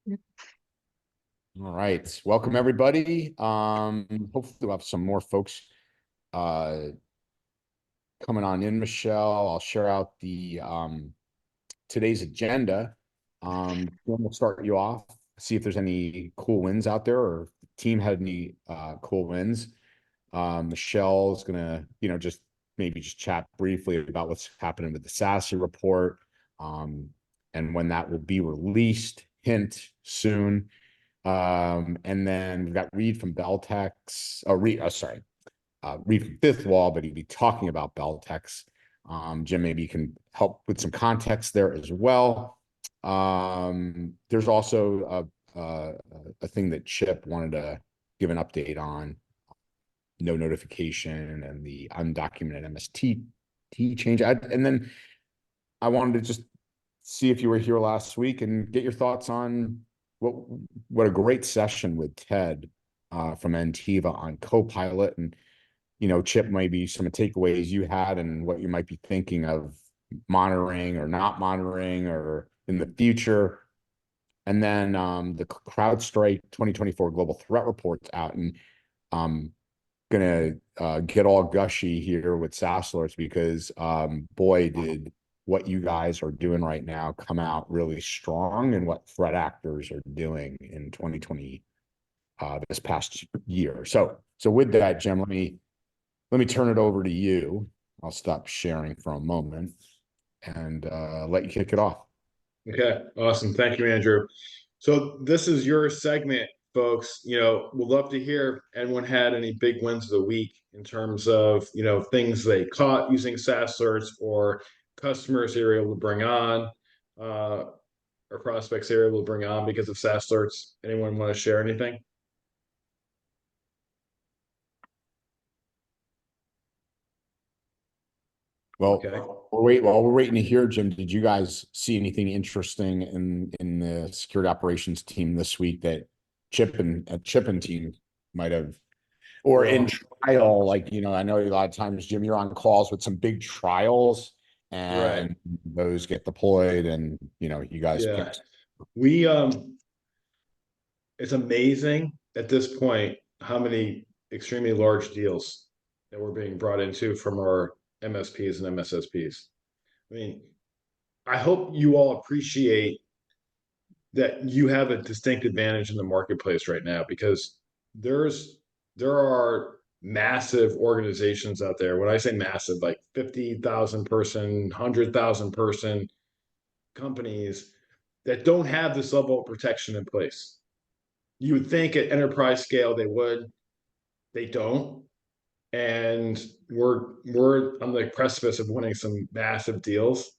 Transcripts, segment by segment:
All right. Welcome everybody. Hopefully we'll have some more folks uh coming on in, Michelle. I'll share out the today's agenda. Then we'll start you off, see if there's any cool wins out there or if the team had any cool wins. Michelle's gonna, just maybe just chat briefly about what's happening with the SASI report, and when that will be released. Hint soon. And then we've got Reid from Beltex. Reid from Fifth Wall, but he'd be talking about Beltex. Jim, maybe you can help with some context there as well. There's also a thing that Chip wanted to give an update on, no notification and the undocumented MSP change. And then I wanted to just see if you were here last week and get your thoughts on what a great session with Ted from Antiva on copilot, and Chip, maybe some takeaways you had and what you might be thinking of monitoring or not monitoring or in the future. And then the CrowdStrike 2024 Global Threat Report's out, and I'm gonna get all gushy here with SaaS alerts because boy, did what you guys are doing right now come out really strong, and what threat actors are doing in 2020 this past year. So with that, Jim, let me turn it over to you. I'll stop sharing for a moment and let you kick it off. Okay, awesome. Thank you, Andrew. So this is your segment, folks. We'd love to hear anyone had any big wins of the week in terms of, things they caught using SaaS alerts, or customers they were able to bring on, or prospects they were able to bring on because of SaaS alerts. Anyone want to share anything? Well, Okay. while we're waiting to hear, Jim, did you guys see anything interesting in the security operations team this week that Chip and team might have, or in Well, trial? Like, I know a lot of times, Jim, you're on calls with some big trials, right. and those get deployed, and you guys Yeah. picked. We It's amazing at this point how many extremely large deals that we're being brought into from our MSPs and MSSPs. I mean, I hope you all appreciate that you have a distinct advantage in the marketplace right now, because there are massive organizations out there. When I say massive, like 50,000 person, 100,000 person companies that don't have this level of protection in place. You would think at enterprise scale they would. They don't. And we're on the precipice of winning some massive deals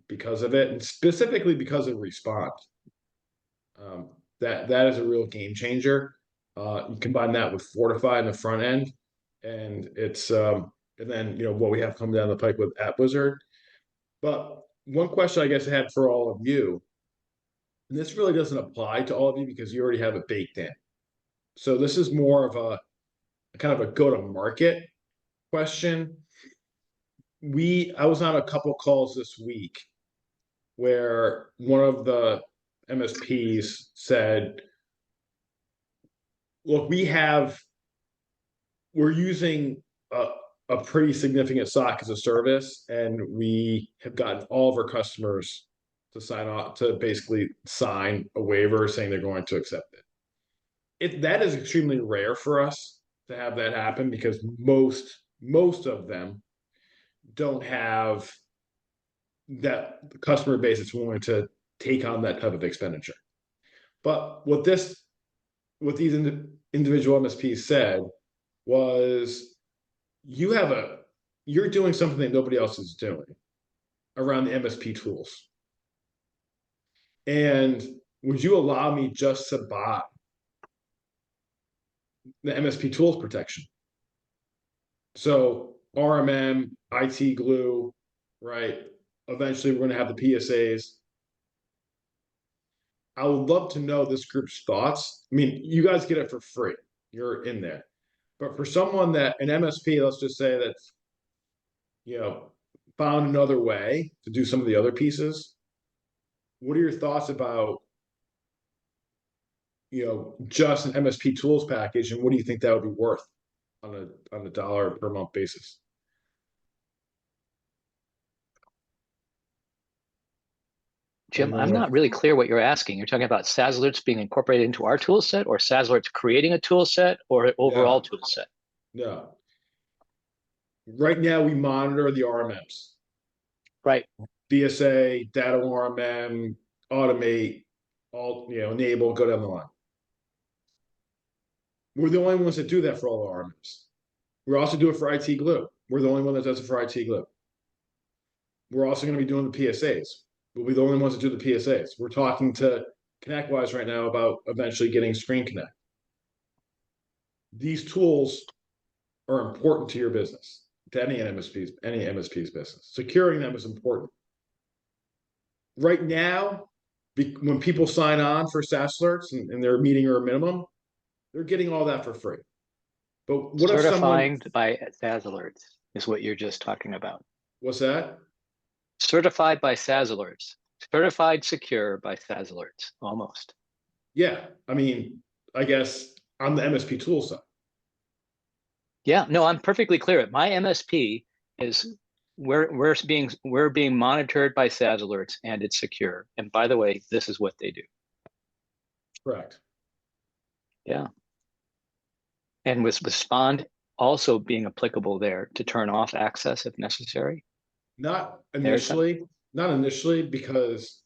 because of it, and specifically because of Respond. That is a real game changer. You combine that with Fortify in the front end, and and then what we have coming down the pike with AppWizard. But one question I guess I had for all of you, and this really doesn't apply to all of you because you already have it baked in. So this is more of a kind of a go-to-market question. I was on a couple calls this week where one of the MSPs said, look, we're using a pretty significant SOC as a service, and we have gotten all of our customers to sign off, to basically sign a waiver saying they're going to accept it. That is extremely rare for us to have that happen, because most of them don't have that customer base that's willing to take on that type of expenditure. But what these individual MSPs said was, you're doing something that nobody else is doing around the MSP tools. And would you allow me just to buy the MSP tools protection? So RMM, IT glue, right? Eventually we're going to have the PSAs. I would love to know this group's thoughts. I mean, you guys get it for free. You're in there. But for someone an MSP, let's just say that, you know, found another way to do some of the other pieces, what are your thoughts about just an MSP tools package, and what do you think that would be worth on a dollar per month basis? Jim, I'm not really clear what you're asking. You're talking about SaaS alerts being incorporated into our tool set, or SaaS alerts creating a tool set, or an overall tool set? No. Right now, we monitor the RMMs. Right. BSA, data RMM, automate, all enable, go down the line. We're the only ones that do that for all the RMMs. We also do it for IT Glue. We're the only one that does it for IT Glue. We're also going to be doing the PSAs. We'll be the only ones that do the PSAs. We're talking to ConnectWise right now about eventually getting Screen Connect. These tools are important to your business, to any MSP's business. Securing them is important. Right now, when people sign on for SaaS alerts and they're meeting or a minimum, they're getting all that for free. But what if certifying by SaaS alerts is what you're just talking about? What's that? Certified by SaaS alerts. Certified secure by SaaS alerts, almost. Yeah, I mean, I guess on the MSP tool side. Yeah, no, I'm perfectly clear. My MSP is we're being monitored by SaaS alerts, and it's secure. And by the way, this is what they do. Correct. Yeah. And with Respond also being applicable there to turn off access if necessary. Not initially, because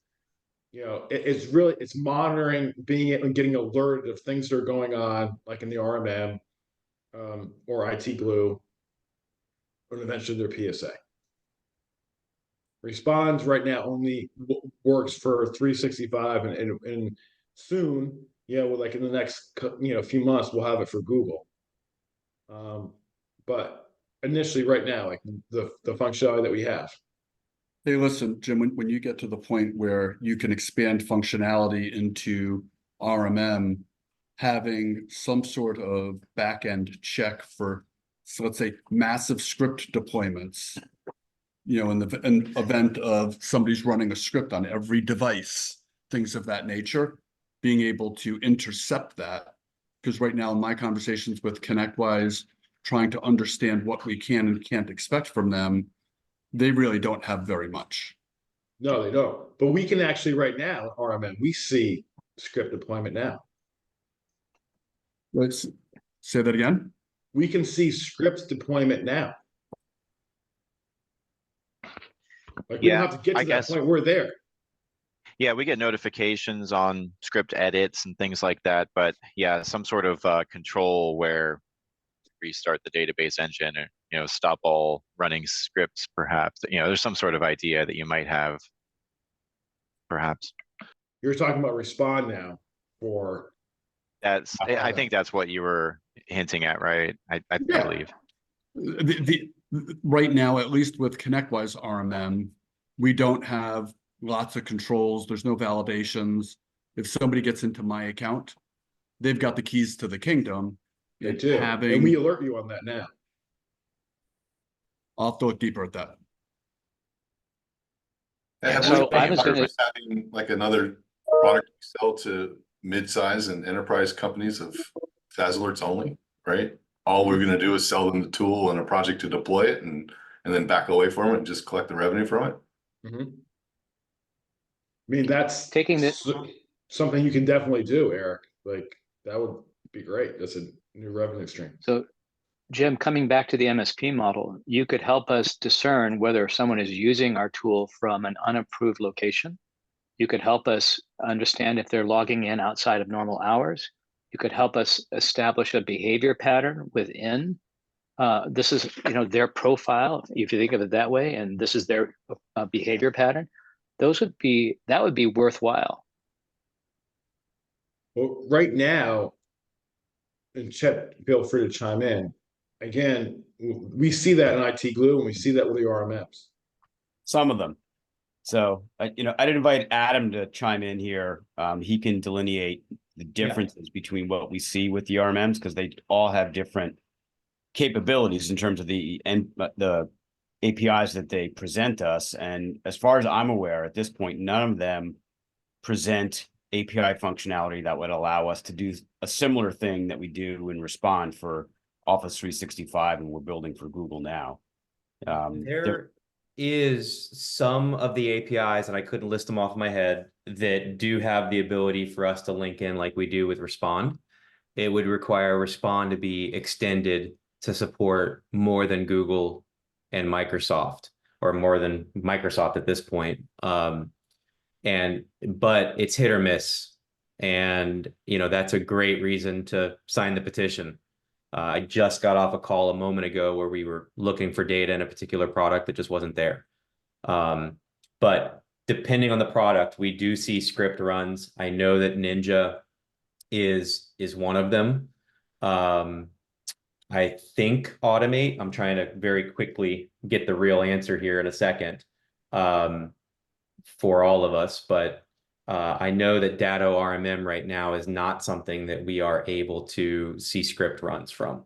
it's monitoring, getting alerted of things that are going on, like in the RMM or IT Glue, and eventually their PSA. Responds right now only works for 365, and soon, like in the next few months, we'll have it for Google. But initially, right now, like the functionality that we have. Hey, listen, Jim, when you get to the point where you can expand functionality into RMM, having some sort of backend check for, so let's say, massive script deployments, in the event of somebody's running a script on every device, things of that nature, being able to intercept that. Because right now in my conversations with ConnectWise, trying to understand what we can and can't expect from them, they really don't have very much. No, they don't. But we can actually right now, RMM, we see script deployment now. Let's say that again. We can see scripts deployment now. Like we don't have to get to that point. We're there. Yeah, we get notifications on script edits and things like that. But yeah, some sort of control where restart the database engine or stop all running scripts, perhaps. There's some sort of idea that you might have, perhaps. You're talking about Respond now for I think that's what you were hinting at, right? I believe. Right now, at least with ConnectWise RMM, we don't have lots of controls. There's no validations. If somebody gets into my account, they've got the keys to the kingdom. They do. And we alert you on that now. I'll have to look deeper at that. So I was going to having like another product sell to mid-size and enterprise companies of SaaS alerts only, right? All we're going to do is sell them the tool and a project to deploy it and then back away from it and just collect the revenue from it. Mm-hmm. I mean, that's something you can definitely do, Eric. Like that would be great. That's a new revenue stream. So Jim, coming back to the MSP model, you could help us discern whether someone is using our tool from an unapproved location. You could help us understand if they're logging in outside of normal hours. You could help us establish a behavior pattern within. This is, their profile, if you think of it that way, and this is their behavior pattern. That would be worthwhile. Well, right now, and Chet, feel free to chime in. Again, we see that in IT Glue, and we see that with the RMMs. Some of them. So, I'd invite Adam to chime in here. He can delineate the differences between what we see with the RMMs, because they all have different capabilities in terms of the APIs that they present us. And as far as I'm aware, at this point, none of them present API functionality that would allow us to do a similar thing that we do in Respond for Office 365 and we're building for Google now. There is some of the APIs, and I couldn't list them off my head, that do have the ability for us to link in like we do with Respond. It would require Respond to be extended to support more than Google and Microsoft, or more than Microsoft at this point. But it's hit or miss. And, that's a great reason to sign the petition. I just got off a call a moment ago where we were looking for data in a particular product that just wasn't there. But depending on the product, we do see script runs. I know that Ninja is one of them. I think Automate. I'm trying to very quickly get the real answer here in a second for all of us, but I know that Datto RMM right now is not something that we are able to see script runs from.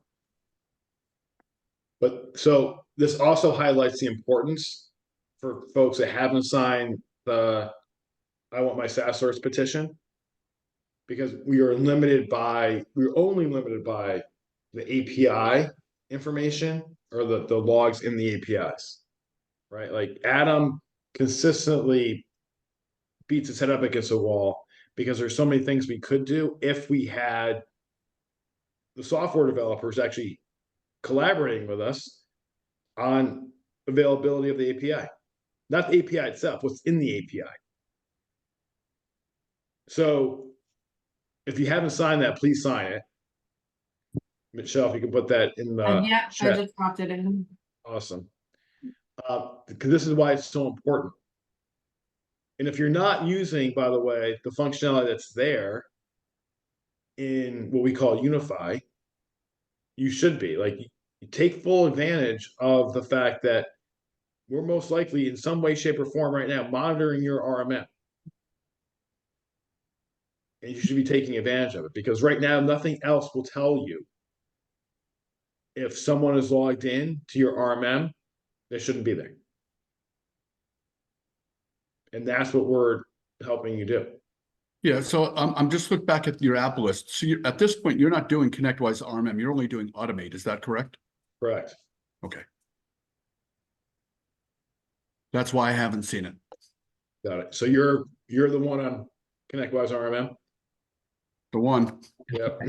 But so this also highlights the importance for folks that haven't signed the I want my SaaS alerts petition, because we're only limited by the API information or the logs in the APIs, right? Like Adam consistently beats his head up against a wall because there's so many things we could do if we had the software developers actually collaborating with us on availability of the API, not the API itself, what's in the API. So if you haven't signed that, please sign it. Michelle, if you can put that in the Yeah, chat. I just popped it in. Awesome. Because this is why it's so important. And if you're not using, by the way, the functionality that's there in what we call Unify, you should be. Like, you take full advantage of the fact that we're most likely in some way, shape, or form right now monitoring your RMM. And you should be taking advantage of it, because right now nothing else will tell you if someone is logged in to your RMM, they shouldn't be there. And that's what we're helping you do. Yeah, so I'm just look back at your app list. So at this point, you're not doing ConnectWise RMM, you're only doing Automate, is that correct? Correct. Okay. That's why I haven't seen it. Got it. So you're the one on ConnectWise RMM? The one. Yep.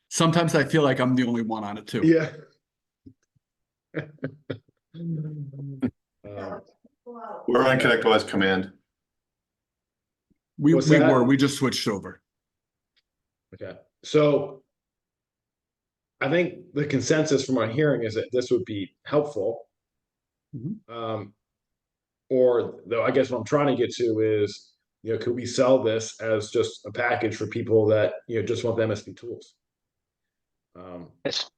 Sometimes I feel like I'm the only one on it too. Yeah. We're on ConnectWise Command. We What's that? we just switched over. Okay. So I think the consensus from our hearing is that this would be helpful. Or though, I guess what I'm trying to get to is, could we sell this as just a package for people that, just want the MSP tools? Yes.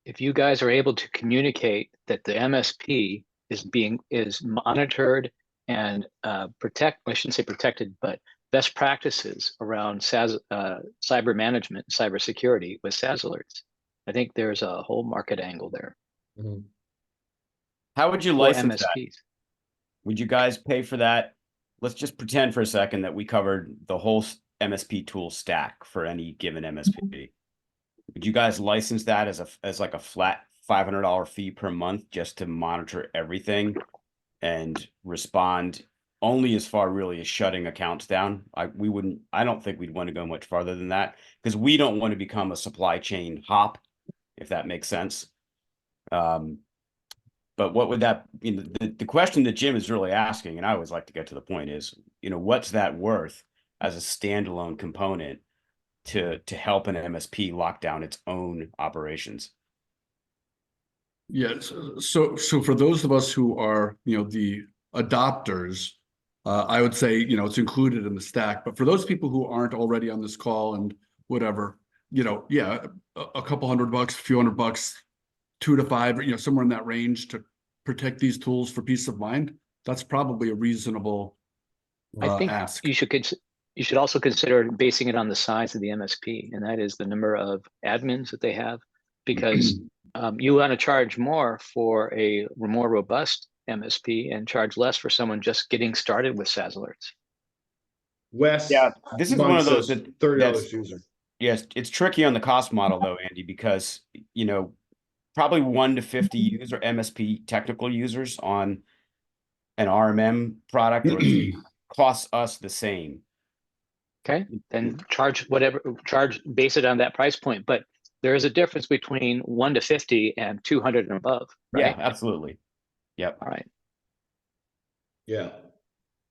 If you guys are able to communicate that the MSP is monitored and I shouldn't say protected, but best practices around SaaS, cyber management, cybersecurity with SaaS alerts, I think there's a whole market angle there. How would you For license that? MSPs. Would you guys pay for that? Let's just pretend for a second that we covered the whole MSP tool stack for any given MSP. Would you guys license that as like a flat $500 fee per month just to monitor everything and respond only as far really as shutting accounts down? I don't think we'd want to go much farther than that, because we don't want to become a supply chain hop, if that makes sense. But what would that, the question that Jim is really asking, and I always like to get to the point, is, what's that worth as a standalone component to help an MSP lock down its own operations? Yes. So for those of us who are, the adopters, I would say, it's included in the stack. But for those people who aren't already on this call and whatever, yeah, a couple $100, a few $100, 2 to 5, somewhere in that range to protect these tools for peace of mind. That's probably a reasonable I think ask. you should also consider basing it on the size of the MSP, and that is the number of admins that they have, because you want to charge more for a more robust MSP and charge less for someone just getting started with SaaS alerts. Wes. Yeah, this is one Monk of those says that $30 user. yes, it's tricky on the cost model though, Andy, because you know, probably 1 to 50 user MSP technical users on an RMM product or costs us the same. Okay, then charge base it on that price point. But there is a difference between 1 to 50 and 200 and above, right? Yeah, absolutely. Yep. All right. Yeah.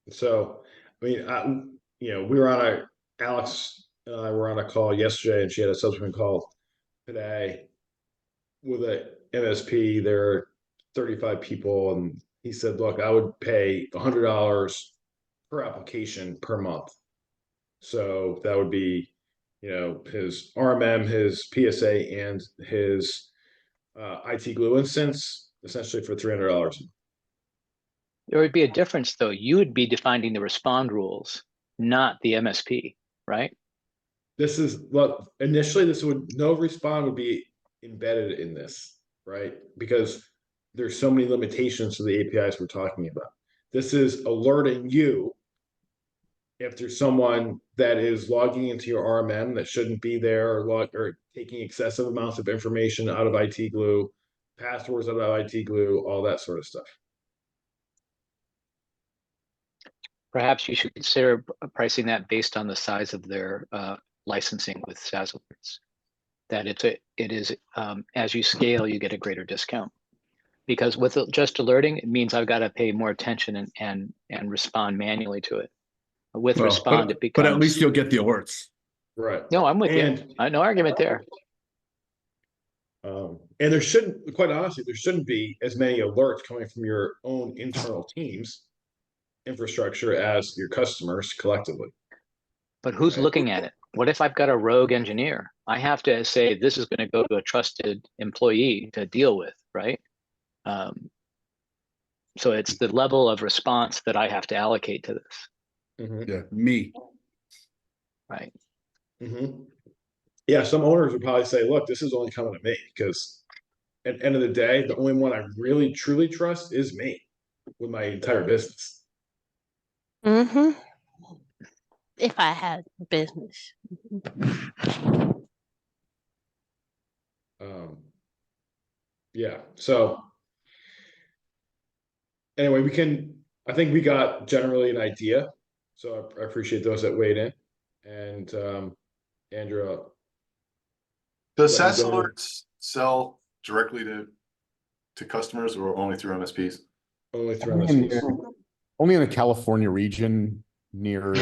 So, I mean, we were on Alex and I were on a call yesterday, and she had a subsequent call today with a MSP. There are 35 people, and he said, "Look, I would pay $100 per application per month." So that would be, his RMM, his PSA, and his IT Glue instance, essentially for $300. There would be a difference though. You would be defining the respond rules, not the MSP, right? This is what initially no respond would be embedded in this, right? Because there's so many limitations to the APIs we're talking about. This is alerting you if there's someone that is logging into your RMM that shouldn't be there, or taking excessive amounts of information out of IT Glue, passwords out of IT Glue, all that sort of stuff. Perhaps you should consider pricing that based on the size of their licensing with SaaS alerts. That it is as you scale, you get a greater discount. Because with just alerting, it means I've got to pay more attention and respond manually to it. With respond, it becomes. But at least you'll get the alerts. Right. No, I'm with you. No argument there. And there shouldn't, quite honestly, there shouldn't be as many alerts coming from your own internal teams infrastructure as your customers collectively. But who's looking at it? What if I've got a rogue engineer? I have to say this is going to go to a trusted employee to deal with, right? So it's the level of response that I have to allocate to this. Mm-hmm. Yeah, me. Right. Mm-hmm. Yeah, some owners would probably say, look, this is only coming to me because at the end of the day, the only one I really truly trust is me with my entire business. Mm-hmm. If I had business. Yeah. So anyway, I think we got generally an idea. So I appreciate those that weighed in. And Andrea. Does SaaS alerts sell directly to customers or only through MSPs? Only through MSPs. Only in the California region near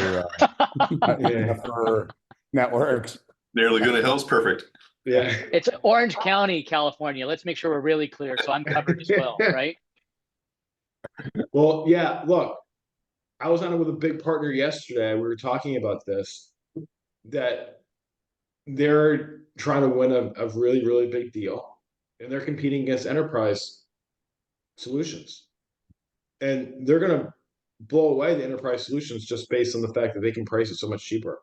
for networks. Near Laguna Hills, perfect. Yeah. It's Orange County, California. Let's make sure we're really clear. So I'm covered as well, right? Well, yeah, look, I was on it with a big partner yesterday. We were talking about this, that they're trying to win a really, really big deal, and they're competing against enterprise solutions. And they're going to blow away the enterprise solutions just based on the fact that they can price it so much cheaper.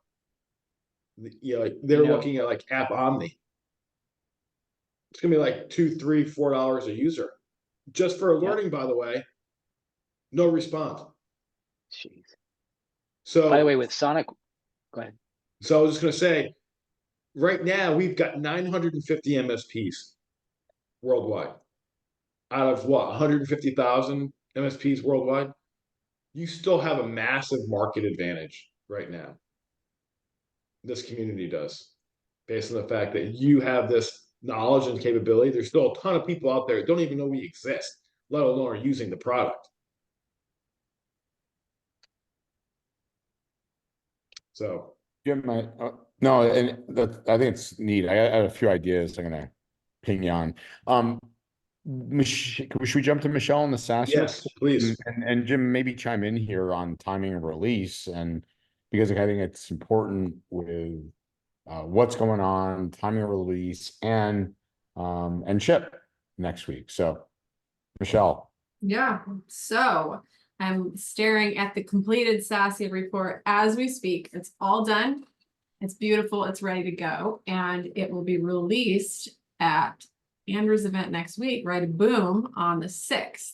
They're looking at like App Omni. It's gonna be like $2, $3, $4 a user just for alerting. By the way, no response. Jeez. So by the way, with Sonic, go ahead. So I was just gonna say, right now we've got 950 MSPs worldwide. Out of what, 150,000 MSPs worldwide? You still have a massive market advantage right now. This community does, based on the fact that you have this knowledge and capability. There's still a ton of people out there that don't even know we exist, let alone are using the product. So Jim, no, and I think it's neat. I have a few ideas I'm gonna ping you on. Should we jump to Michelle on the SaaS? Yes, please. And Jim, maybe chime in here on timing of release, and because I think it's important with what's going on, timing of release, and ship next week. So, Michelle. Yeah, so I'm staring at the completed SASI report as we speak. It's all done. It's beautiful. It's ready to go. And it will be released at Andrew's event next week, right? Boom, on the 6th.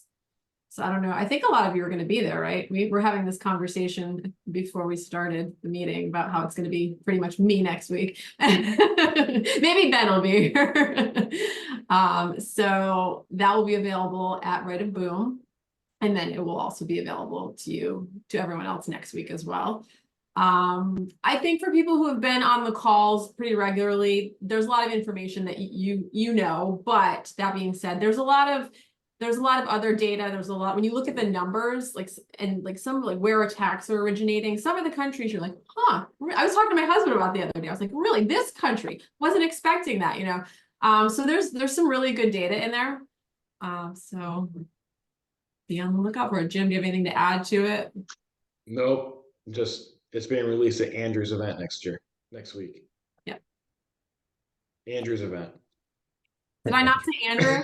So I don't know. I think a lot of you are going to be there, right? We were having this conversation before we started the meeting about how it's going to be pretty much me next week. Maybe Ben will be here. So that will be available at Right of Boom. And then it will also be available to everyone else next week as well. I think for people who have been on the calls pretty regularly, there's a lot of information that you know, but that being said, there's a lot of other data. There's a lot, when you look at the numbers, some where attacks are originating, some of the countries you're like, huh, I was talking to my husband about the other day. I was like, really, this country wasn't expecting that, so there's some really good data in there. So be on the lookout for it. Jim, do you have anything to add to it? Nope. Just it's being released at Andrew's event next week. Yeah. Andrew's event. Did I not say Andrew?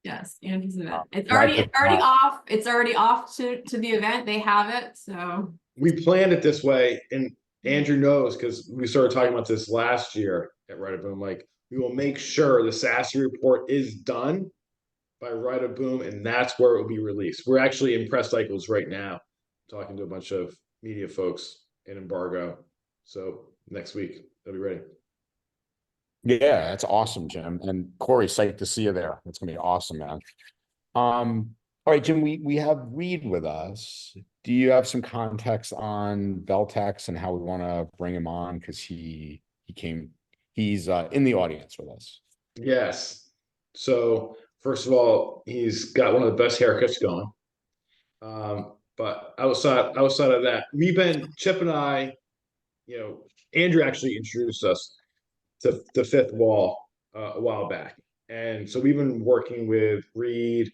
Yes, Andrew's event. It's already off. It's already off to the event. They have it. So we planned it this way, and Andrew knows because we started talking about this last year at Right of Boom. Like, we will make sure the SASI report is done by Right of Boom, and that's where it will be released. We're actually in press cycles right now, talking to a bunch of media folks in embargo. So next week they'll be ready. Yeah, that's awesome, Jim. And Corey, psyched to see you there. It's gonna be awesome, man. All right, Jim, we have Reid with us. Do you have some context on Beltex and how we want to bring him on? Because he's in the audience with us. Yes. So first of all, he's got one of the best haircuts going. But outside of that, Chip and I, Andrew actually introduced us to the Fifth Wall a while back. And so we've been working with Reid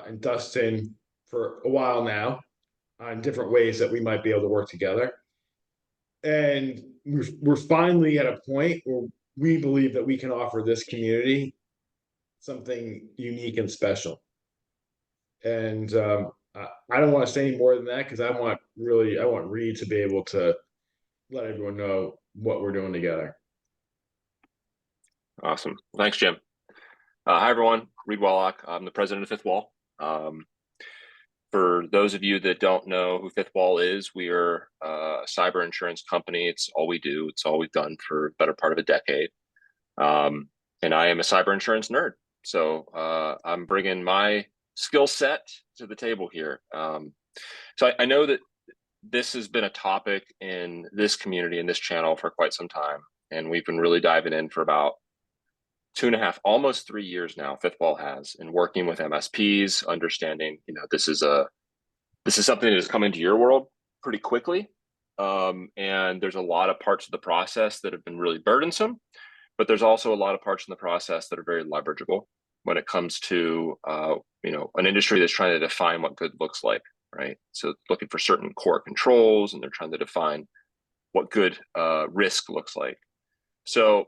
and Dustin for a while now on different ways that we might be able to work together. And we're finally at a point where we believe that we can offer this community something unique and special. And I don't want to say any more than that because I want Reid to be able to let everyone know what we're doing together. Awesome. Thanks, Jim. Hi, everyone. Reid Wallach. I'm the president of Fifth Wall. For those of you that don't know who Fifth Wall is, we are a cyber insurance company. It's all we do. It's all we've done for the better part of a decade. And I am a cyber insurance nerd. So I'm bringing my skill set to the table here. So I know that this has been a topic in this community, in this channel for quite some time. And we've been really diving in for about 2.5, almost 3 years now, Fifth Wall has, in working with MSPs, understanding, this is something that is coming to your world pretty quickly. And there's a lot of parts of the process that have been really burdensome, but there's also a lot of parts in the process that are very leverageable when it comes to, an industry that's trying to define what good looks like, right? So looking for certain core controls, and they're trying to define what good risk looks like. So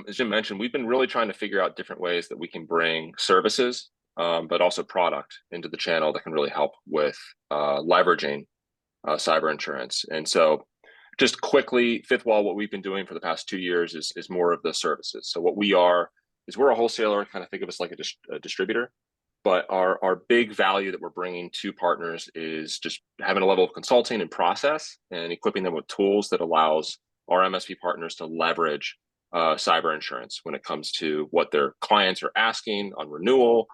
as Jim mentioned, we've been really trying to figure out different ways that we can bring services, but also product into the channel that can really help with leveraging cyber insurance. And so just quickly, Fifth Wall, what we've been doing for the past 2 years is more of the services. So what we are is we're a wholesaler, kind of think of us like a distributor, but our big value that we're bringing to partners is just having a level of consulting and process and equipping them with tools that allows our MSP partners to leverage cyber insurance when it comes to what their clients are asking on renewal,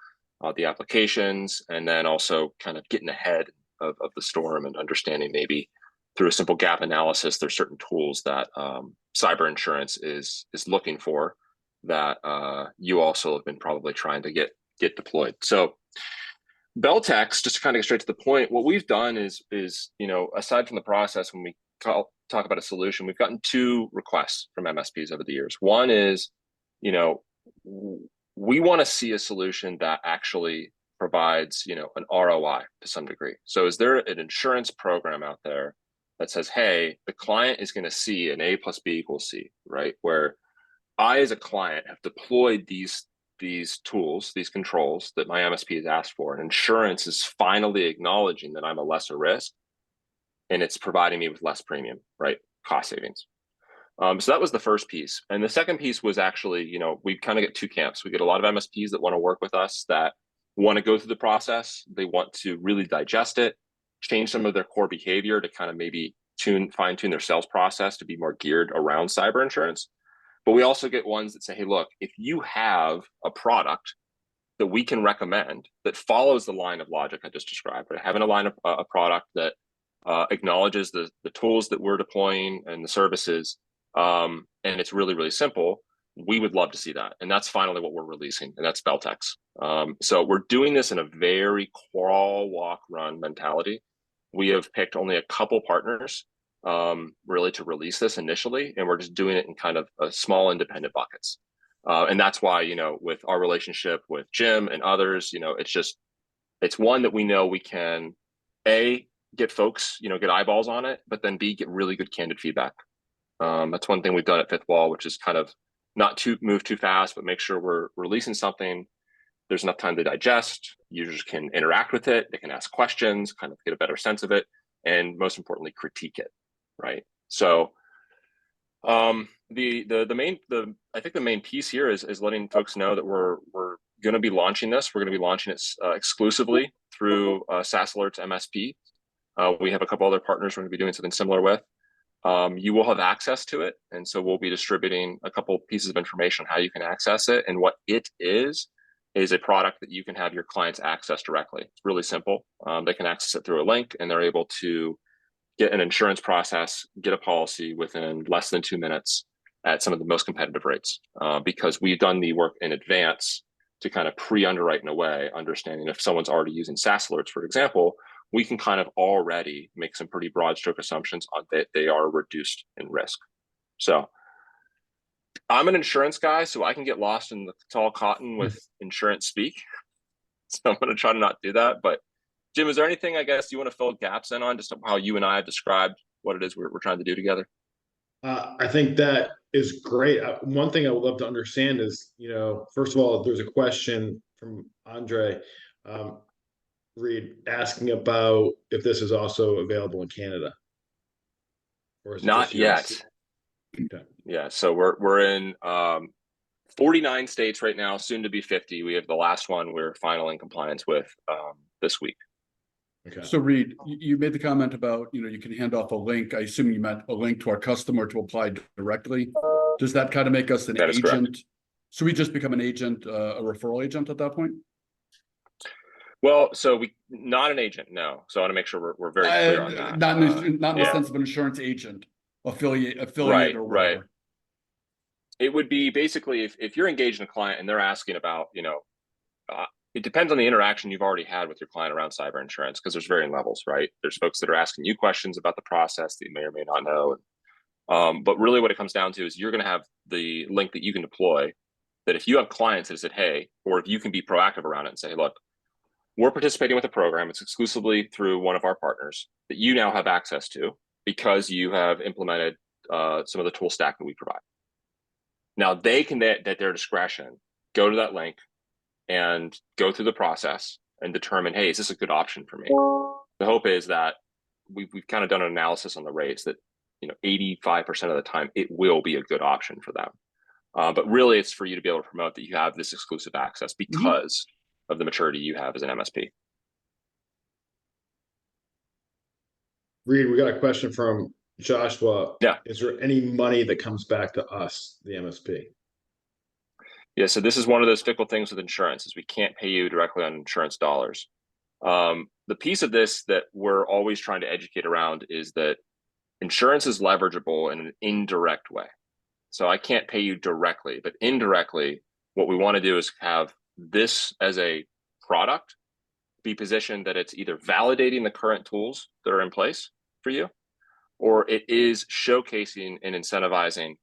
the applications, and then also kind of getting ahead of the storm and understanding maybe through a simple gap analysis, there's certain tools that cyber insurance is looking for that you also have been probably trying to get deployed. So Beltex, just to kind of get straight to the point, what we've done is aside from the process, when we talk about a solution, we've gotten 2 requests from MSPs over the years. One is, we want to see a solution that actually provides, an ROI to some degree. So is there an insurance program out there that says, hey, the client is going to see an A plus B equals C, right? Where I, as a client, have deployed these tools, these controls that my MSP has asked for, and insurance is finally acknowledging that I'm a lesser risk, and it's providing me with less premium, right? Cost savings. So that was the first piece. And the second piece was actually, you know, we kind of get two camps. We get a lot of MSPs that want to work with us, that want to go through the process. They want to really digest it, change some of their core behavior to kind of maybe fine tune their sales process to be more geared around cyber insurance. But we also get ones that say, hey, look, if you have a product that we can recommend that follows the line of logic I just described, right? Having a product that acknowledges the tools that we're deploying and the services, and it's really, really simple, we would love to see that. And that's finally what we're releasing, and that's Beltex. So we're doing this in a very crawl, walk, run mentality. We have picked only a couple partners really to release this initially, and we're just doing it in kind of small independent buckets. And that's why, you know, with our relationship with Jim and others, you know, it's one that we know we can, A, get folks, you know, get eyeballs on it, but then B, get really good candid feedback. That's one thing we've done at Fifth Wall, which is kind of not to move too fast, but make sure we're releasing something. There's enough time to digest. Users can interact with it. They can ask questions, kind of get a better sense of it, and most importantly, critique it, right? So I think the main piece here is letting folks know that we're going to be launching this. We're going to be launching it exclusively through SaaS Alerts MSP. We have a couple other partners we're going to be doing something similar with. You will have access to it, and so we'll be distributing a couple pieces of information on how you can access it. And what it is a product that you can have your clients access directly. It's really simple. They can access it through a link, and they're able to get an insurance process, get a policy within less than 2 minutes at some of the most competitive rates, because we've done the work in advance to kind of pre-underwrite in a way, understanding if someone's already using SaaS Alerts, for example, we can kind of already make some pretty broad stroke assumptions on that they are reduced in risk. So I'm an insurance guy, so I can get lost in the tall cotton with insurance speak. So I'm going to try to not do that. But Jim, is there anything, I guess, you want to fill gaps in on, just how you and I have described what it is we're trying to do together? I think that is great. One thing I would love to understand is, you know, first of all, there's a question from Andre Reid asking about if this is also available in Canada. Or is it Not just US? yet. Okay. Yeah, so we're in 49 states right now, soon to be 50. We have the last one we're final in compliance with this week. Okay. So Reid, you made the comment about, you know, you can hand off a link. I assume you meant a link to our customer to apply directly. Does that kind of make us an agent? Correct. So we just become an agent, a referral agent at that point? Well, so we not an agent, no. So I want to make sure we're very clear on that. Not in the sense of an insurance agent, affiliate right, or whatever. Right. It would be basically if you're engaged in a client and they're asking about, you know, it depends on the interaction you've already had with your client around cyber insurance, because there's varying levels, right? There's folks that are asking you questions about the process that you may or may not know. But really what it comes down to is you're going to have the link that you can deploy, that if you have clients that said, hey, or if you can be proactive around it and say, look, we're participating with a program. It's exclusively through one of our partners that you now have access to because you have implemented some of the tool stack that we provide. Now they can, at their discretion, go to that link and go through the process and determine, hey, is this a good option for me? The hope is that we've kind of done an analysis on the rates that, you know, 85% of the time it will be a good option for them. But really it's for you to be able to promote that you have this exclusive access because of the maturity you have as an MSP. Reid, we got a question from Joshua. Yeah. Is there any money that comes back to us, the MSP? Yeah, so this is one of those fickle things with insurance is we can't pay you directly on insurance dollars. The piece of this that we're always trying to educate around is that insurance is leverageable in an indirect way. So I can't pay you directly, but indirectly, what we want to do is have this as a product be positioned that it's either validating the current tools that are in place for you, or it is showcasing and incentivizing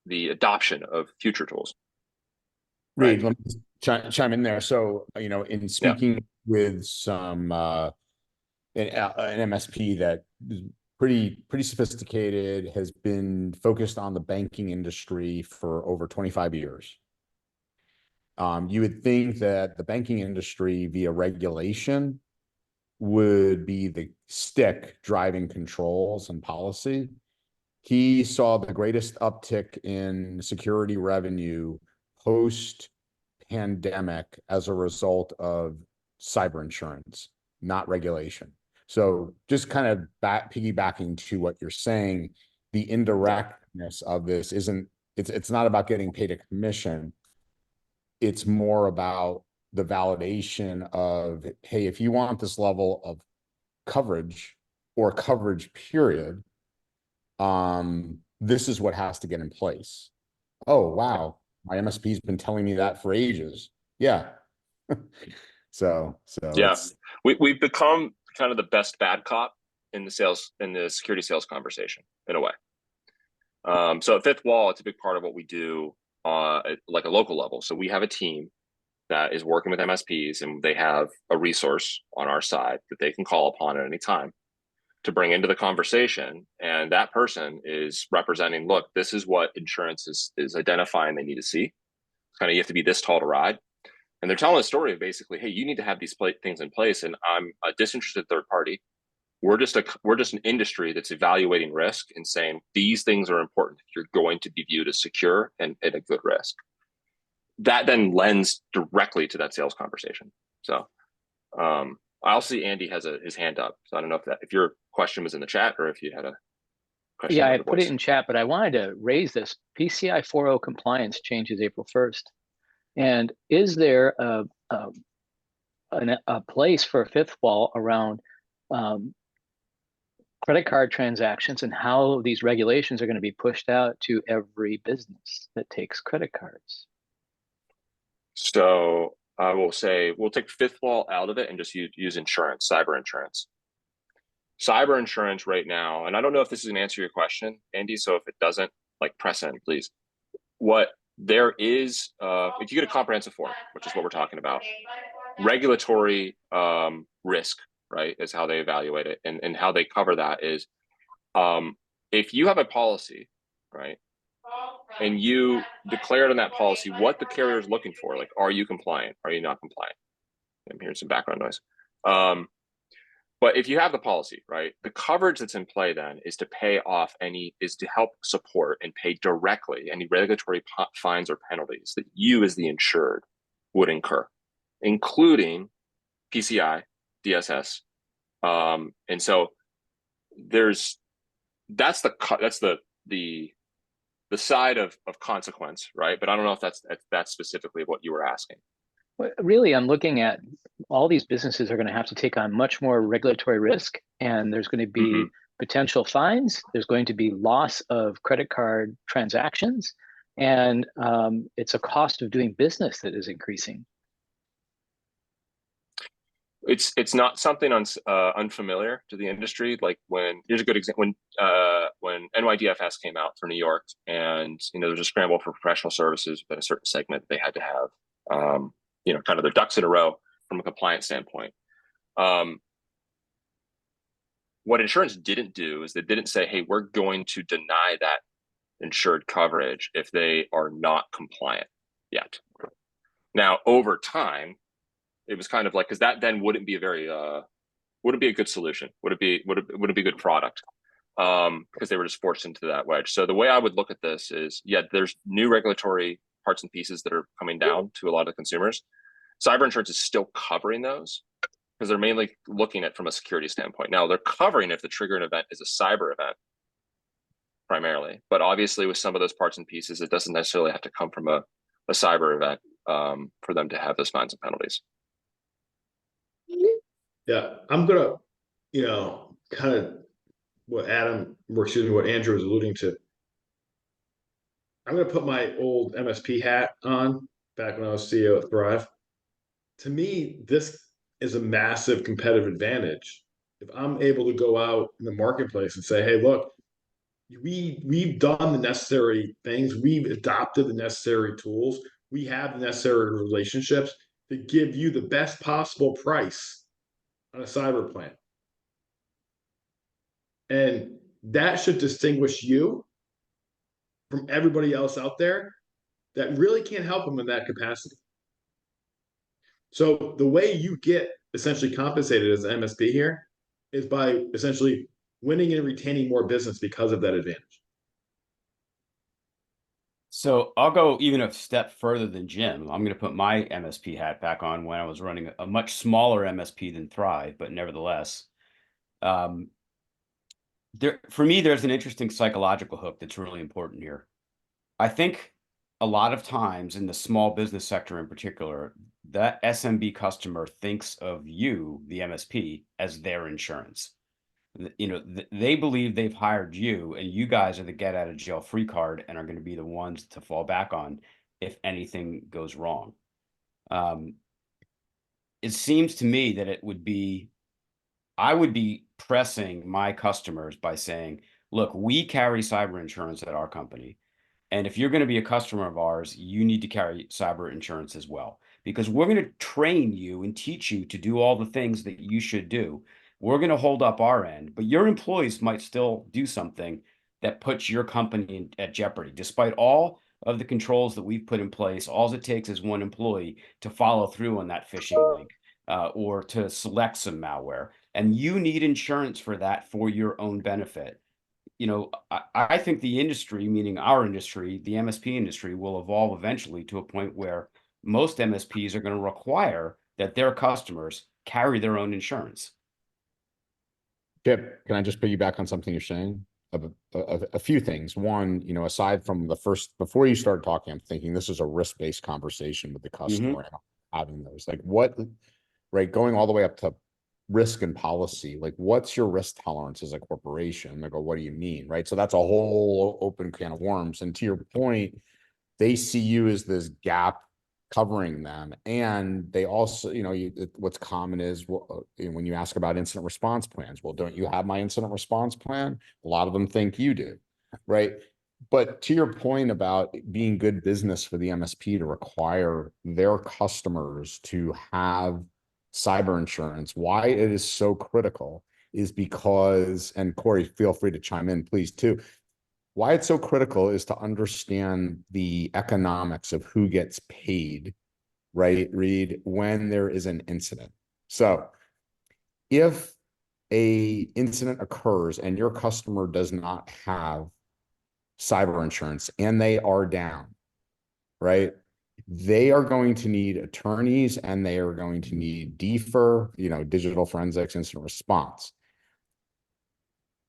the adoption of future tools. Reid, let me chime in there. So, you know, in speaking with some an MSP that is pretty sophisticated, has been focused on the banking industry for over 25 years. You would think that the banking industry via regulation would be the stick driving controls and policy. he saw the greatest uptick in security revenue post-pandemic as a result of cyber insurance, not regulation. So just kind of piggybacking to what you're saying, the indirectness of this it's not about getting paid a commission. It's more about the validation of, hey, if you want this level of coverage or coverage period, this is what has to get in place. Oh, wow. My MSP's been telling me that for ages. Yeah. So yeah, we've become kind of the best bad cop in the security sales conversation in a way. So at Fifth Wall, it's a big part of what we do at like a local level. So we have a team that is working with MSPs, and they have a resource on our side that they can call upon at any time to bring into the conversation. And that person is representing, look, this is what insurance is identifying they need to see. Kind of, you have to be this tall to ride. And they're telling a story of basically, hey, you need to have these things in place. And I'm a disinterested third party. We're just an industry that's evaluating risk and saying these things are important if you're going to be viewed as secure and at a good risk. That then lends directly to that sales conversation. So I'll see Andy has his hand up. So I don't know if your question was in the chat or if you had a question. Yeah, I put it in chat, but I wanted to raise this. PCI 4.0 compliance changes April 1st. And is there a place for Fifth Wall around credit card transactions and how these regulations are going to be pushed out to every business that takes credit cards? So I will say we'll take Fifth Wall out of it and just use insurance, cyber insurance. Cyber insurance right now, and I don't know if this is an answer to your question, Andy, so if it doesn't, like, press in, please. What there is, if you get a comprehensive form, which is what we're talking about, regulatory risk, right, is how they evaluate it. And how they cover that is if you have a policy, right, and you declared in that policy what the carrier is looking for, like, are you compliant? Are you not compliant? I'm hearing some background noise. But if you have the policy, right, the coverage that's in play then is to help support and pay directly any regulatory fines or penalties that you as the insured would incur, including PCI, DSS. And so that's the side of consequence, right? But I don't know if that's specifically what you were asking. Well, really, I'm looking at all these businesses are going to have to take on much more regulatory risk, and there's going to be potential fines. There's going to be loss of credit card transactions, and it's a cost of doing business that is increasing. It's not something unfamiliar to the industry. Like here's a good example. When NYDFS came out for New York, and there's a scramble for professional services within a certain segment they had to have. Kind of their ducks in a row from a compliance standpoint. What insurance didn't do is they didn't say, hey, we're going to deny that insured coverage if they are not compliant yet. Now, over time, it was kind of like, because that then wouldn't be a good solution. Would it be a good product? Because they were just forced into that wedge. So the way I would look at this is, yeah, there's new regulatory parts and pieces that are coming down to a lot of the consumers. Cyber insurance is still covering those because they're mainly looking at from a security standpoint. Now they're covering if the triggering event is a cyber event primarily, but obviously with some of those parts and pieces, it doesn't necessarily have to come from a cyber event for them to have those fines and penalties. Yeah, I'm gonna, kind of what Andrew was alluding to. I'm going to put my old MSP hat on back when I was CEO at Thrive. To me, this is a massive competitive advantage. If I'm able to go out in the marketplace and say, hey, look, we've done the necessary things. We've adopted the necessary tools. We have the necessary relationships to give you the best possible price on a cyber plan. And that should distinguish you from everybody else out there that really can't help them in that capacity. So the way you get essentially compensated as an MSP here is by essentially winning and retaining more business because of that advantage. So I'll go even a step further than Jim. I'm going to put my MSP hat back on when I was running a much smaller MSP than Thrive, but nevertheless, for me, there's an interesting psychological hook that's really important here. I think a lot of times in the small business sector in particular, that SMB customer thinks of you, the MSP, as their insurance. You know, they believe they've hired you and you guys are the get out of jail free card and are going to be the ones to fall back on if anything goes wrong. It seems to me that I would be pressing my customers by saying, look, we carry cyber insurance at our company. And if you're going to be a customer of ours, you need to carry cyber insurance as well, because we're going to train you and teach you to do all the things that you should do. We're going to hold up our end, but your employees might still do something that puts your company at jeopardy. Despite all of the controls that we've put in place, all it takes is one employee to follow through on that phishing link or to select some malware. And you need insurance for that for your own benefit. You know, I think the industry, meaning our industry, the MSP industry, will evolve eventually to a point where most MSPs are going to require that their customers carry their own insurance. Chip, can I just piggyback on something you're saying? A few things. One, you know, aside from the first, before you start talking, I'm thinking this is a risk-based conversation with the customer and having those. Like what, right, going all the way up to risk and policy, like what's your risk tolerance as a corporation? They go, what do you mean? Right. So that's a whole open can of worms. And to your point, they see you as this gap covering them. And they also, you know, what's common is when you ask about incident response plans, well, don't you have my incident response plan? A lot of them think you do. Right. But to your point about being good business for the MSP to require their customers to have cyber insurance, why it is so critical is because, and Corey, feel free to chime in, please, too. Why it's so critical is to understand the economics of who gets paid, right, Reid, when there is an incident. So if a incident occurs and your customer does not have cyber insurance and they are down, right? They are going to need attorneys and they are going to need DFIR, you know, digital forensics incident response.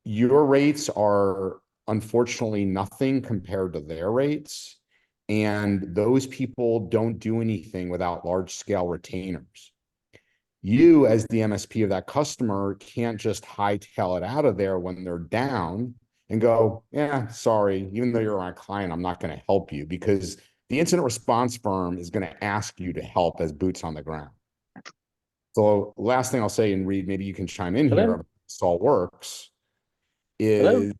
Your rates are unfortunately nothing compared to their rates. And those people don't do anything without large scale retainers. You as the MSP of that customer can't just hightail it out of there when they're down and go, yeah, sorry, even though you're my client, I'm not going to help you, because the incident response firm is going to ask you to help as boots on the ground. So last thing I'll say, and Reid, maybe you can chime in here, this all works, is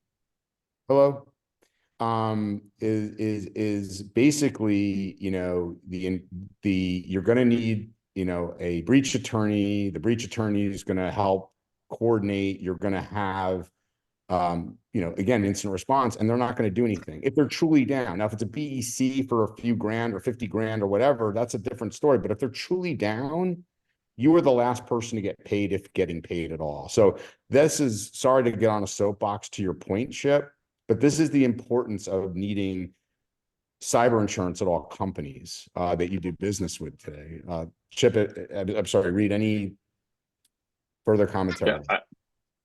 is basically, you know, you're going to need, you know, a breach attorney. The breach attorney is going to help coordinate. You're going to have, you know, again, incident response, and they're not going to do anything if they're truly down. Now, if it's a BEC for a few grand or 50 grand or whatever, that's a different story. But if they're truly down, you are the last person to get paid, if getting paid at all. So this is, sorry to get on a soapbox to your point, Chip, but this is the importance of needing cyber insurance at all companies that you do business with today. Chip, I'm sorry, Reid, any further commentary? Yeah,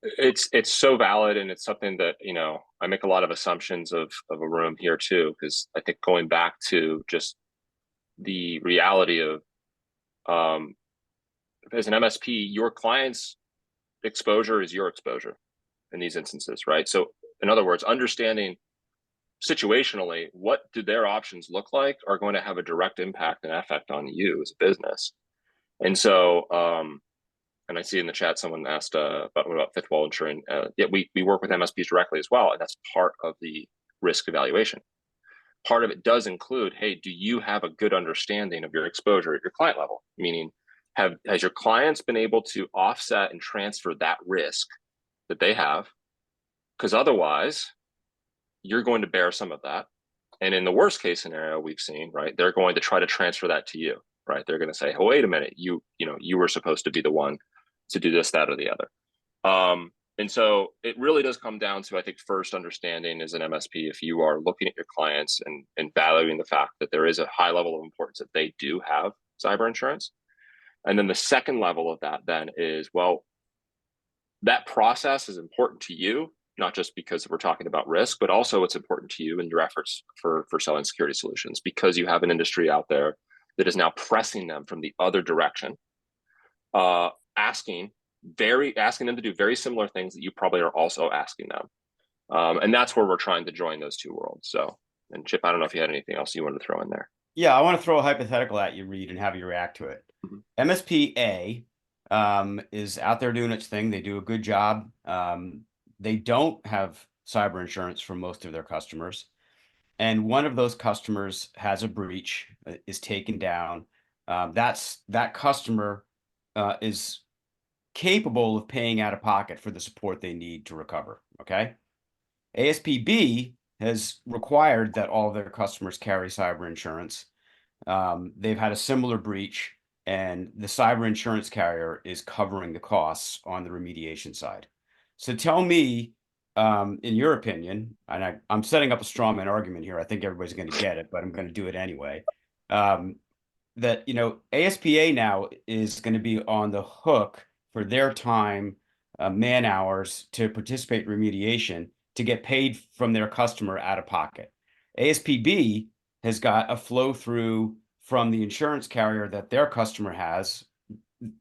it's so valid, and it's something that, you know, I make a lot of assumptions of a room here too, because I think going back to just the reality of as an MSP, your client's exposure is your exposure in these instances, right? So in other words, understanding situationally what do their options look like are going to have a direct impact and effect on you as a business. And so and I see in the chat someone asked about fifth wall insurance. Yeah, we work with MSPs directly as well, and that's part of the risk evaluation. Part of it does include, hey, do you have a good understanding of your exposure at your client level? Meaning, has your clients been able to offset and transfer that risk that they have? Because otherwise, you're going to bear some of that. And in the worst case scenario we've seen, right, they're going to try to transfer that to you, right? They're going to say, oh, wait a minute, you were supposed to be the one to do this, that, or the other. And so it really does come down to, I think, first understanding as an MSP, if you are looking at your clients and valuing the fact that there is a high level of importance that they do have cyber insurance. And then the second level of that then is, well, that process is important to you, not just because we're talking about risk, but also it's important to you in your efforts for selling security solutions, because you have an industry out there that is now pressing them from the other direction, asking them to do very similar things that you probably are also asking them. And that's where we're trying to join those two worlds. So, and Chip, I don't know if you had anything else you wanted to throw in there. Yeah, I want to throw a hypothetical at you, Reid, and have you react to it. MSP A is out there doing its thing. They do a good job. They don't have cyber insurance for most of their customers. And one of those customers has a breach, is taken down. That customer is capable of paying out of pocket for the support they need to recover. Okay. ASPB has required that all of their customers carry cyber insurance. They've had a similar breach, and the cyber insurance carrier is covering the costs on the remediation side. So tell me, in your opinion, and I'm setting up a straw man argument here. I think everybody's going to get it, but I'm going to do it anyway. That, ASPA now is going to be on the hook for their time, man hours to participate in remediation, to get paid from their customer out of pocket. ASPB has got a flow through from the insurance carrier that their customer has,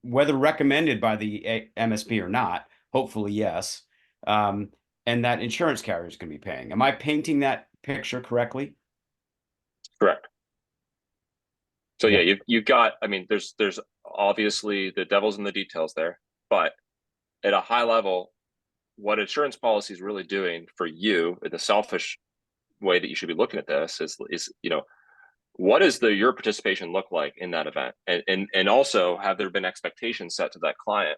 whether recommended by the MSP or not, hopefully yes. And that insurance carrier is going to be paying. Am I painting that picture correctly? Correct. So yeah, you've got, I mean, there's obviously the devil's in the details there, but at a high level, what insurance policy is really doing for you in the selfish way that you should be looking at this is what does your participation look like in that event? And also, have there been expectations set to that client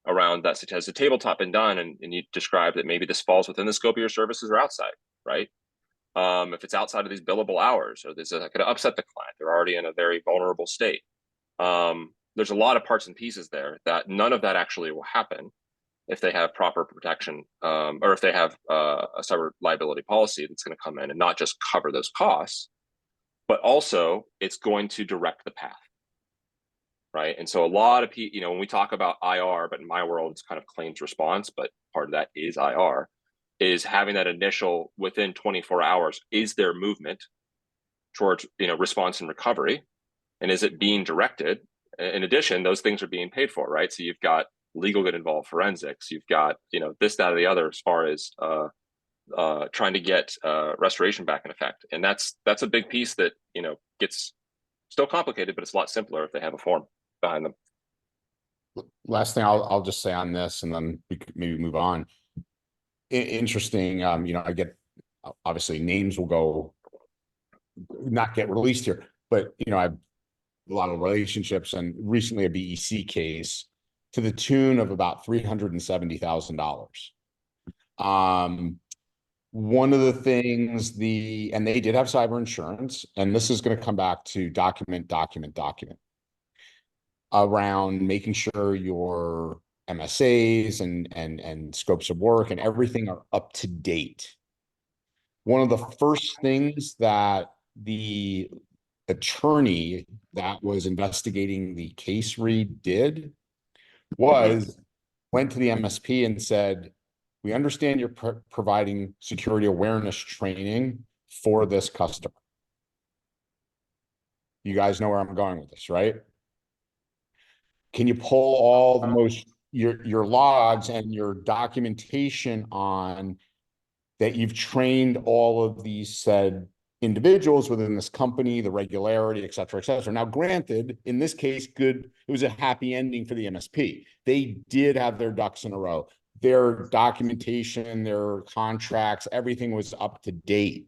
around that? Has the tabletop been done? And you described that maybe this falls within the scope of your services or outside, right? If it's outside of these billable hours, or this is going to upset the client, they're already in a very vulnerable state. There's a lot of parts and pieces there that none of that actually will happen if they have proper protection, or if they have a cyber liability policy that's going to come in and not just cover those costs, but also it's going to direct the path, right? And so a lot of people, when we talk about IR, but in my world, it's kind of claims response, but part of that is IR, is having that initial within 24 hours, is there movement towards, response and recovery? And is it being directed? In addition, those things are being paid for, right? So you've got legal get involved, forensics, you've got, this, that, or the other, as far as trying to get restoration back in effect. And that's a big piece that, gets still complicated, but it's a lot simpler if they have a form behind them. Last thing I'll just say on this, and then we could maybe move on. Interesting. I get, obviously names will not get released here, but I have a lot of relationships, and recently a BEC case to the tune of about $370,000. One of the things and they did have cyber insurance, and this is going to come back to document around making sure your MSAs and scopes of work and everything are up to date. One of the first things that the attorney that was investigating the case Reid did was went to the MSP and said, we understand you're providing security awareness training for this customer. You guys know where I'm going with this, right? Can you pull all the your logs and your documentation on that you've trained all of these said individuals within this company, the regularity, et cetera, et cetera. Now, granted, in this case, it was a happy ending for the MSP. They did have their ducks in a row. Their documentation, their contracts, everything was up to date.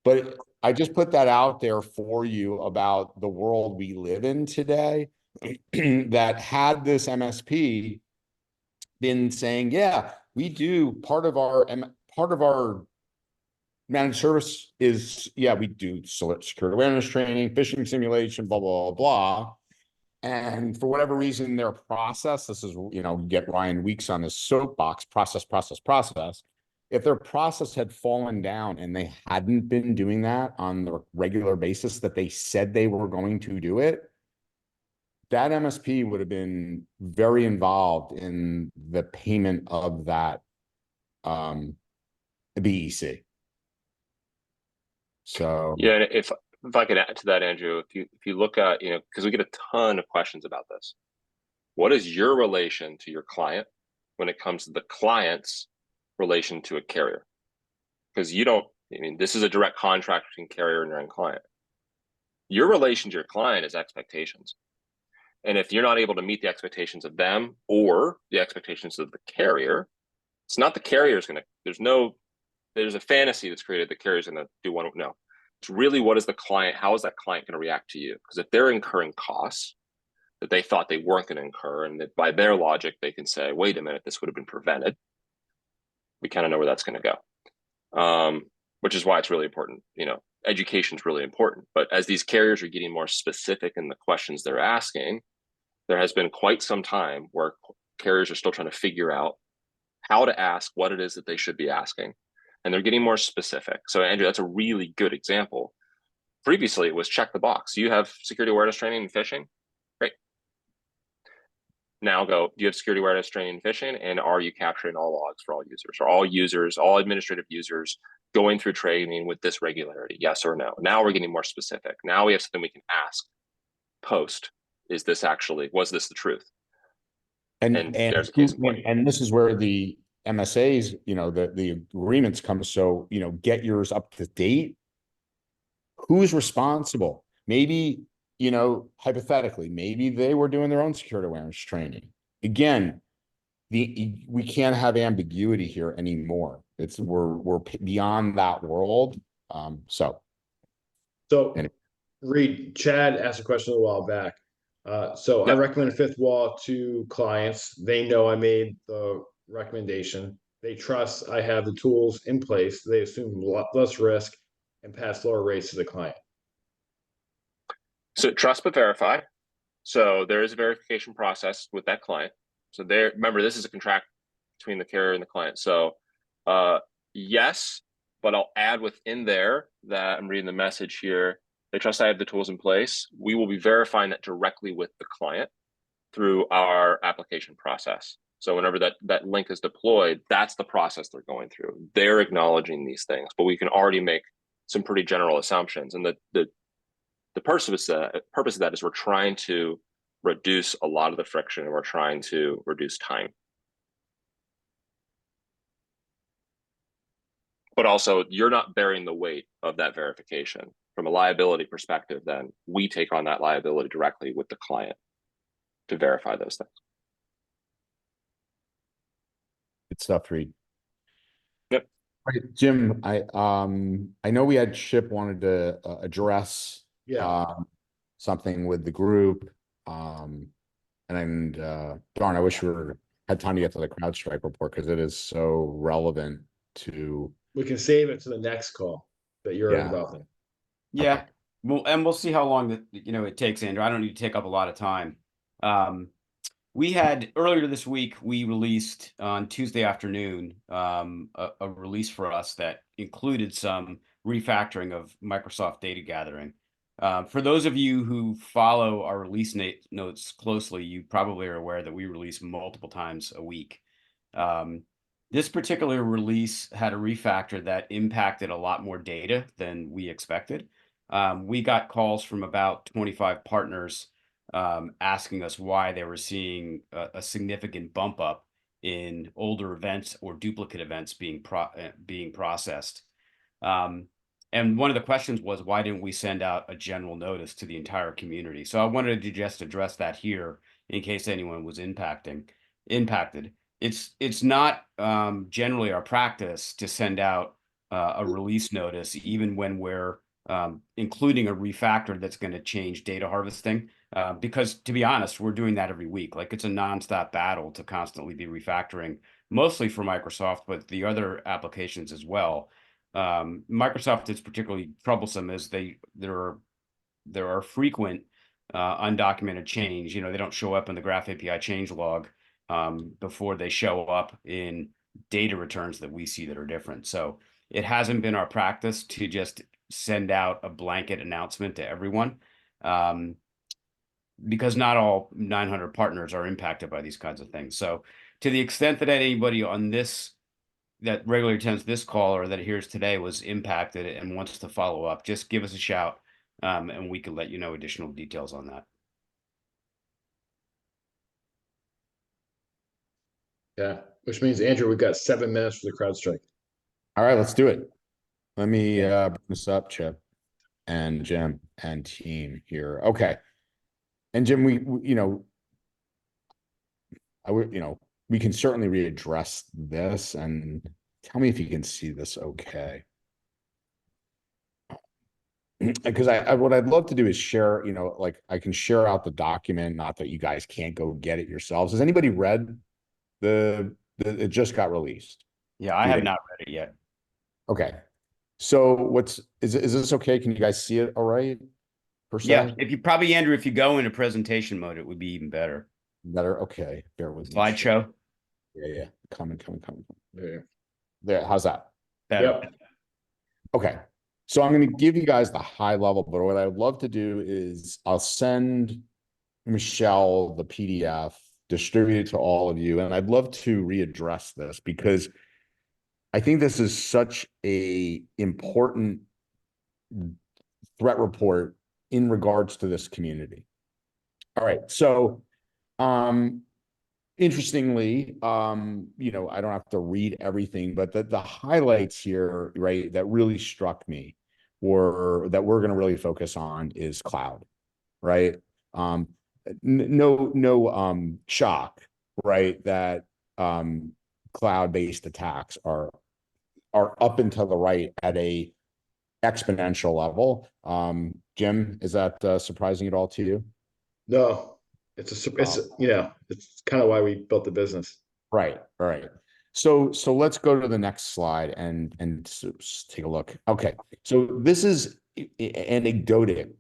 But I just put that out there for you about the world we live in today, that had this MSP been saying, yeah, we do part of our managed service is, yeah, we do security awareness training, phishing simulation, blah, blah, blah, blah. And for whatever reason, their process, this is, get Ryan Weeks on his soapbox, process. If their process had fallen down and they hadn't been doing that on the regular basis that they said they were going to do it, that MSP would have been very involved in the payment of that BEC. So yeah, and if I could add to that, Andrew, if you look at, because we get a ton of questions about this, what is your relation to your client when it comes to the client's relation to a carrier? Because this is a direct contract between carrier and your end client. Your relation to your client is expectations. And if you're not able to meet the expectations of them or the expectations of the carrier, it's not the carrier's going to, there's a fantasy that's created the carrier's going to do one. No, it's really what is the client, how is that client going to react to you? Because if they're incurring costs that they thought they weren't going to incur, and that by their logic, they can say, wait a minute, this would have been prevented. We kind of know where that's going to go, which is why it's really important. Education is really important. But as these carriers are getting more specific in the questions they're asking, there has been quite some time where carriers are still trying to figure out how to ask what it is that they should be asking. And they're getting more specific. So Andrew, that's a really good example. Previously, it was check the box. Do you have security awareness training in phishing? Great. Now do you have security awareness training in phishing? And are you capturing all logs for all users? Are all users, all administrative users going through training with this regularity? Yes or no? Now we're getting more specific. Now we have something we can ask post. Was this the truth? And there's a case in point. And this is where the MSAs, the agreements come. So, get yours up to date. Who's responsible? Maybe, hypothetically, maybe they were doing their own security awareness training. Again, we can't have ambiguity here anymore. We're beyond that world. So anyway. Reid, Chad asked a question a while back. I recommend a fifth wall to clients. They know I made the recommendation. They trust I have the tools in place. They assume less risk and pass lower rates to the client. So trust but verify. So there is a verification process with that client. So remember, this is a contract between the carrier and the client. So yes, but I'll add within there that I'm reading the message here. They trust I have the tools in place. We will be verifying that directly with the client through our application process. So whenever that link is deployed, that's the process they're going through. They're acknowledging these things, but we can already make some pretty general assumptions. And the purpose of that is we're trying to reduce a lot of the friction, and we're trying to reduce time. But also, you're not bearing the weight of that verification. From a liability perspective, then we take on that liability directly with the client to verify those things. Good stuff, Reid. Yep. All right, Jim, I know we had Chip wanted to address something with the group. Darn, I wish we had time to get to the CrowdStrike report because it is so relevant to. We can save it to the next call that you're involved in. Yeah. Okay. Well, and we'll see how long it takes, Andrew. I don't need to take up a lot of time. We had earlier this week, we released on Tuesday afternoon a release for us that included some refactoring of Microsoft data gathering. For those of you who follow our release notes closely, you probably are aware that we release multiple times a week. This particular release had a refactor that impacted a lot more data than we expected. We got calls from about 25 partners asking us why they were seeing a significant bump up in older events or duplicate events being processed. And one of the questions was, why didn't we send out a general notice to the entire community? So I wanted to just address that here in case anyone was impacted. It's not generally our practice to send out a release notice, even when we're including a refactor that's going to change data harvesting. Because to be honest, we're doing that every week. Like, it's a nonstop battle to constantly be refactoring, mostly for Microsoft, but the other applications as well. Microsoft is particularly troublesome as there are frequent undocumented change. They don't show up in the Graph API change log before they show up in data returns that we see that are different. So it hasn't been our practice to just send out a blanket announcement to everyone, because not all 900 partners are impacted by these kinds of things. So to the extent that anybody on this that regularly attends this call or that hears today was impacted and wants to follow up, just give us a shout, and we can let you know additional details on that. Yeah, which means, Andrew, we've got 7 minutes for the CrowdStrike. All right, let's do it. Let me bring this up, Chip and Jim and team here. Okay. And Jim, we we can certainly readdress this, and tell me if you can see this okay. Because what I'd love to do is share, like I can share out the document, not that you guys can't go get it yourselves. Has anybody read it just got released? Yeah, I have not read it yet. Okay. So is this okay? Can you guys see it all right? Per se? Yeah, Andrew, if you go into presentation mode, it would be even better. Better? Okay. Bear with me. Slideshow. Yeah. Coming. There. There. How's that? Better. Yep. Okay. So I'm going to give you guys the high level, but what I would love to do is I'll send Michelle the PDF, distribute it to all of you, and I'd love to readdress this because I think this is such a important threat report in regards to this community. All right. So, interestingly, I don't have to read everything, but the highlights here, right, that really struck me or that we're going to really focus on is cloud, right? No shock, right, that cloud-based attacks are up and to the right at a exponential level. Jim, is that surprising at all to you? No, it's kind of why we built the business. Right. So let's go to the next slide and take a look. Okay. So this is anecdotally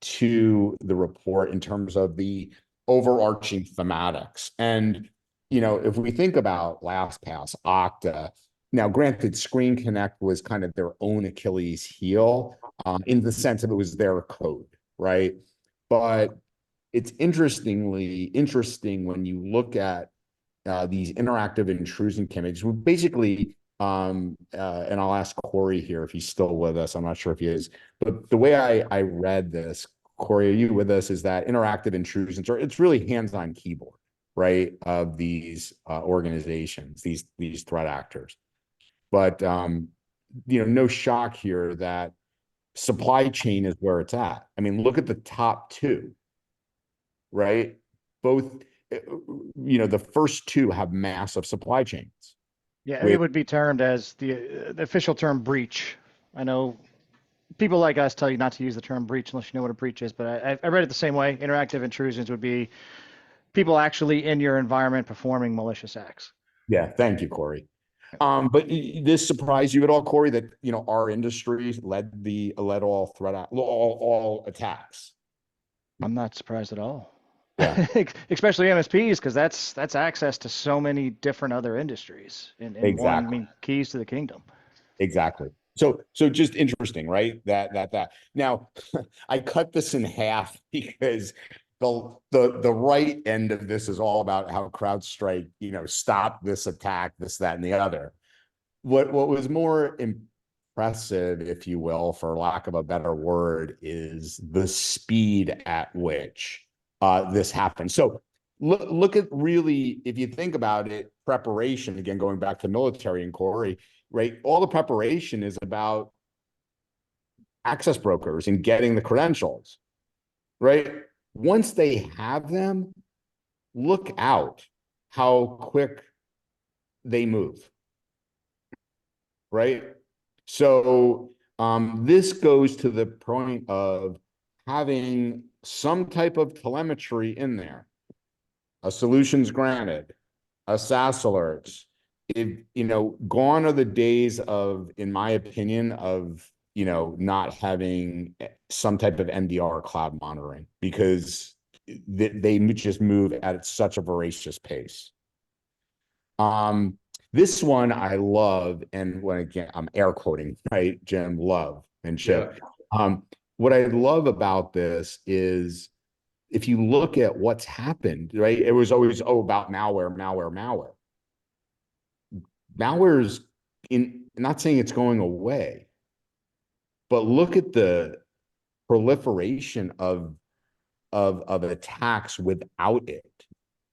to the report in terms of the overarching thematics. And, if we think about LastPass, Okta, now granted, Screen Connect was kind of their own Achilles heel in the sense of it was their code, right? But it's interesting when you look at these interactive intrusion campaigns. Basically, and I'll ask Corey here if he's still with us. I'm not sure if he is, but the way I read this, Corey, are you with us? Is that interactive intrusions, or it's really hands-on keyboard, right, of these organizations, these threat actors. But no shock here that supply chain is where it's at. I mean, look at the top two, right? Both, the first two have massive supply chains. Yeah, it would be termed as the official term breach. I know people like us tell you not to use the term breach unless you know what a breach is, but I read it the same way. Interactive intrusions would be people actually in your environment performing malicious acts. Yeah, thank you, Corey. But this surprised you at all, Corey, that our industry led all attacks? I'm not surprised at all. Yeah. Especially MSPs, because that's access to so many different other industries in Exactly. one, keys to the kingdom. Exactly. So just interesting, right? That now I cut this in half because the right end of this is all about how CrowdStrike, stopped this attack, this, that, and the other. What was more impressive, if you will, for lack of a better word, is the speed at which this happened. So look at really, if you think about it, preparation, again, going back to military and Corey, right? All the preparation is about access brokers and getting the credentials, right? Once they have them, look out how quick they move, right? So this goes to the point of having some type of telemetry in there, a solutions granted, a SaaS alerts. Gone are the days of, in my opinion, of you know, not having some type of MDR cloud monitoring, because they just move at such a voracious pace. This one I love, and when again, I'm air quoting, right, Jim, love and Chip. Yeah. What I love about this is if you look at what's happened, right, it was always, oh, about malware. Malware's not saying it's going away, but look at the proliferation of attacks without it.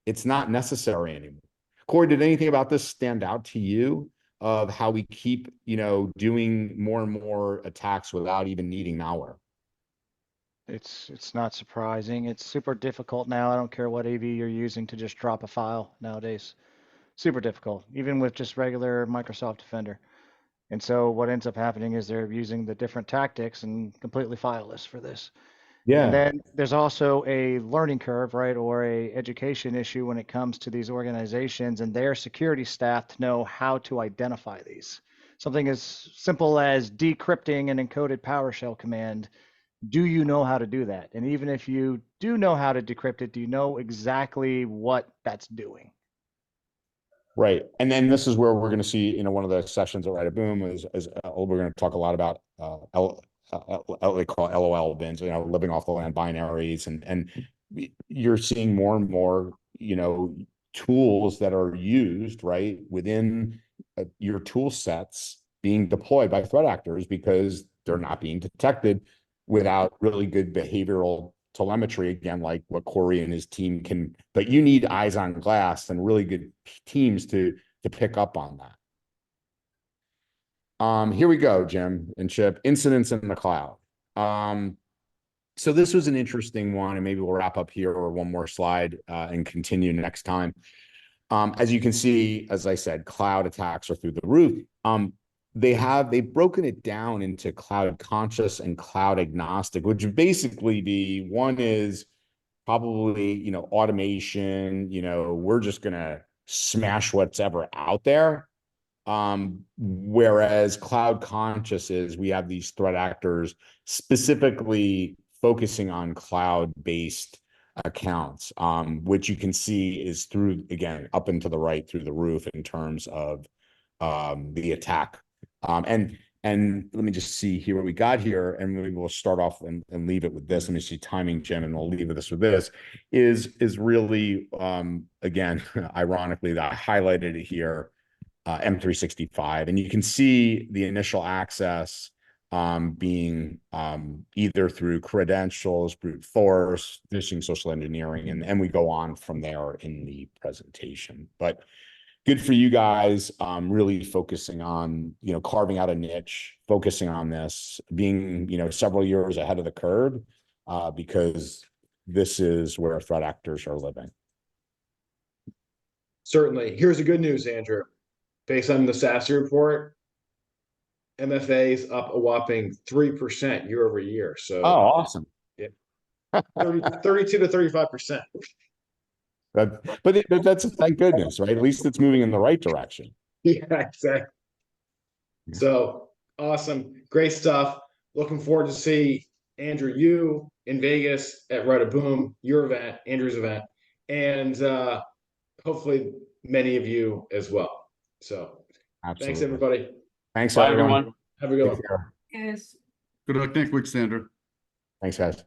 It's not necessary anymore. Corey, did anything about this stand out to you of how we keep, you know, doing more and more attacks without even needing malware? It's not surprising. It's super difficult now. I don't care what AV you're using to just drop a file nowadays. Super difficult, even with just regular Microsoft Defender. And so what ends up happening is they're using the different tactics and completely fileless for this. And then there's also a learning curve, right, or a education issue when it comes to these organizations and their security staff to know how to identify these. Something as simple as decrypting an encoded PowerShell command. Do you know how to do that? And even if you do know how to decrypt it, do you know exactly what that's doing? Right. And then this is where we're going to see, you know, one of the sessions at Right Boom is we're going to talk a lot about they call LOL bins, you know, living off the land binaries, and you're seeing more and more, you know, tools that are used right within your tool sets being deployed by threat actors because they're not being detected without really good behavioral telemetry, again, like what Corey and his team can, but you need eyes on glass and really good teams to pick up on that. Here we go, Jim and Chip, incidents in the cloud. So this was an interesting one, and maybe we'll wrap up here or one more slide and continue next time. As you can see, as I said, cloud attacks are through the roof. They've broken it down into cloud conscious and cloud agnostic, which would basically be, one is probably, you know, automation, you know, we're just gonna smash what's ever out there. Whereas cloud conscious is we have these threat actors specifically focusing on cloud-based accounts, which you can see is through, again, up and to the right through the roof in terms of the attack. And let me just see here what we got here, and maybe we'll start off and leave it with this. Let me see timing, Jim, and we'll leave this with this. Is really, again, ironically, that I highlighted it here, M365, and you can see the initial access being either through credentials, brute force, phishing, social engineering, and we go on from there in the presentation. But good for you guys, really focusing on, you know, carving out a niche, focusing on this, being, you know, several years ahead of the curve, because this is where threat actors are living. Certainly. Here's the good news, Andrew. Based on the SASI report, MFA is up a whopping 3% year over year. So, oh, awesome. Yeah, 32 to 35%. But that's, thank goodness, right? At least it's moving in the right direction. Yeah, exactly. So awesome. Great stuff. Looking forward to see Andrew, you in Vegas at Right Boom, your event, Andrew's event, and hopefully many of you as well. So Absolutely. Thanks, everybody. Thanks, Bye, everyone. everyone. Have a good one. Yes. Good luck next week, Sandra. Thanks, guys.